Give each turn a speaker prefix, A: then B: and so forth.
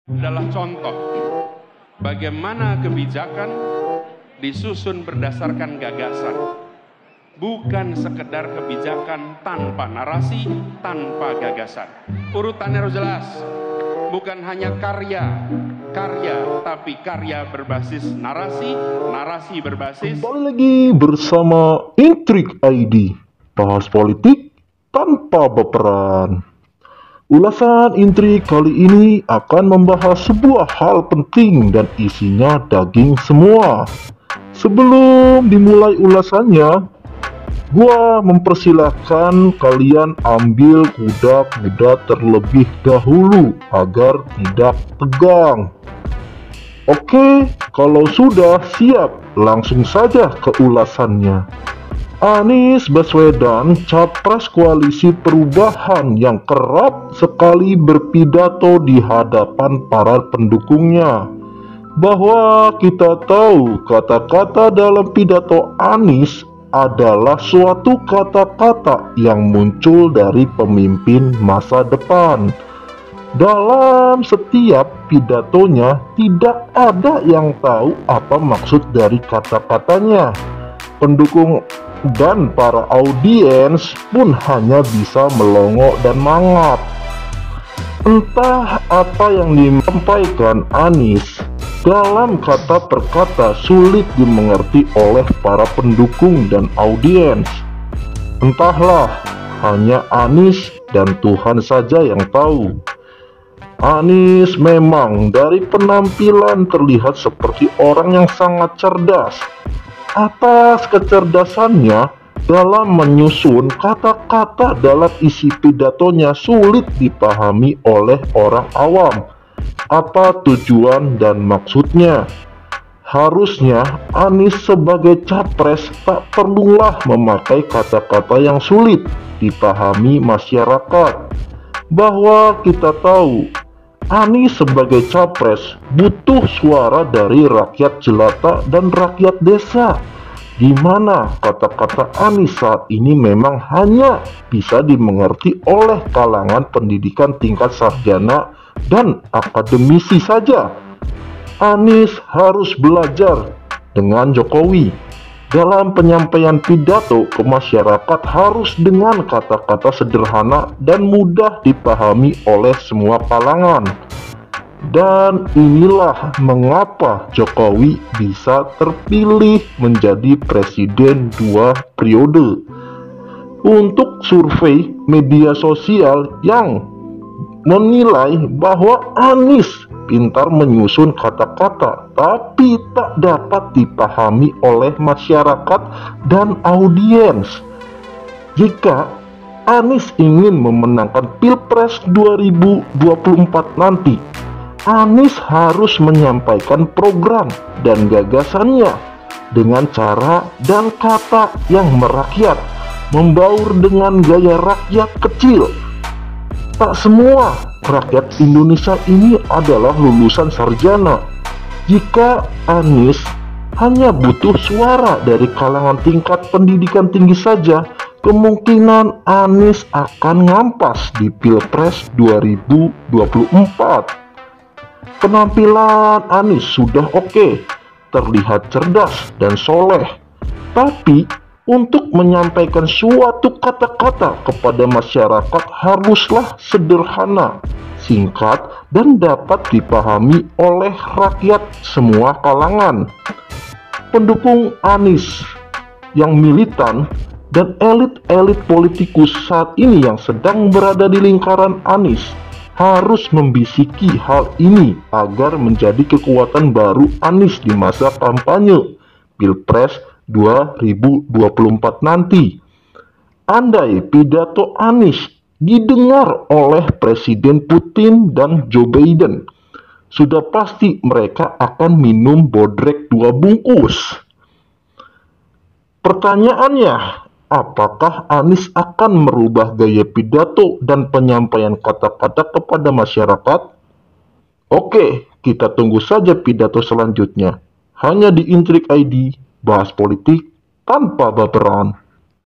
A: adalah contoh bagaimana kebijakan disusun berdasarkan gagasan, bukan sekedar kebijakan tanpa narasi, tanpa gagasan. Urutannya harus jelas, bukan hanya karya, tapi karya berbasis narasi, narasi berbasis.
B: Kembali lagi bersama Intrik ID, bahas politik tanpa baperan. Ulasan Intrik kali ini akan membahas sebuah hal penting dan isinya daging semua. Sebelum dimulai ulasannya, gua mempersilahkan kalian ambil kuda-kuda terlebih dahulu agar tidak tegang. Oke, kalau sudah siap, langsung saja ke ulasannya. Anies Baswedan, capres koalisi perubahan yang kerap sekali berpidato di hadapan para pendukungnya, bahwa kita tahu kata-kata dalam pidato Anies adalah suatu kata-kata yang muncul dari pemimpin masa depan. Dalam setiap pidatonya tidak ada yang tahu apa maksud dari kata-katanya. Pendukung dan para audiens pun hanya bisa melongo dan mangap. Entah apa yang disampaikan Anies dalam kata per kata sulit dimengerti oleh para pendukung dan audiens. Entahlah, hanya Anies dan Tuhan saja yang tahu. Anies memang dari penampilan terlihat seperti orang yang sangat cerdas. Atas kecerdasannya dalam menyusun kata-kata dalam isi pidatonya sulit dipahami oleh orang awam. Apa tujuan dan maksudnya? Harusnya Anies sebagai capres tak perlulah memakai kata-kata yang sulit dipahami masyarakat. Bahwa kita tahu Anies sebagai capres butuh suara dari rakyat jelata dan rakyat desa, di mana kata-kata Anies saat ini memang hanya bisa dimengerti oleh kalangan pendidikan tingkat sarjana dan akademisi saja. Anies harus belajar dengan Jokowi. Dalam penyampaian pidato ke masyarakat harus dengan kata-kata sederhana dan mudah dipahami oleh semua kalangan. Dan inilah mengapa Jokowi bisa terpilih menjadi presiden 2 periode. Untuk survei media sosial yang menilai bahwa Anies pintar menyusun kata-kata tapi tak dapat dipahami oleh masyarakat dan audiens. Jika Anies ingin memenangkan Pilpres 2024 nanti, Anies harus menyampaikan program dan gagasannya dengan cara dan kata yang merakyat, membaur dengan gaya rakyat kecil. Tak semua rakyat Indonesia ini adalah lulusan sarjana. Jika Anies hanya butuh suara dari kalangan tingkat pendidikan tinggi saja, kemungkinan Anies akan ngampas di Pilpres 2024. Penampilan Anies sudah oke, terlihat cerdas dan soleh, tapi untuk menyampaikan suatu kata-kata kepada masyarakat haruslah sederhana, singkat, dan dapat dipahami oleh rakyat semua kalangan. Pendukung Anies yang militan dan elit-elit politikus saat ini yang sedang berada di lingkaran Anies harus membisiki hal ini agar menjadi kekuatan baru Anies di masa kampanye Pilpres 2024 nanti. Andai pidato Anies didengar oleh Presiden Putin dan Joe Biden, sudah pasti mereka akan minum bodrek 2 bungkus. Pertanyaannya, apakah Anies akan merubah gaya pidato dan penyampaian kata-kata kepada masyarakat? Oke, kita tunggu saja pidato selanjutnya. Hanya di Intrik ID, bahas politik tanpa baperan.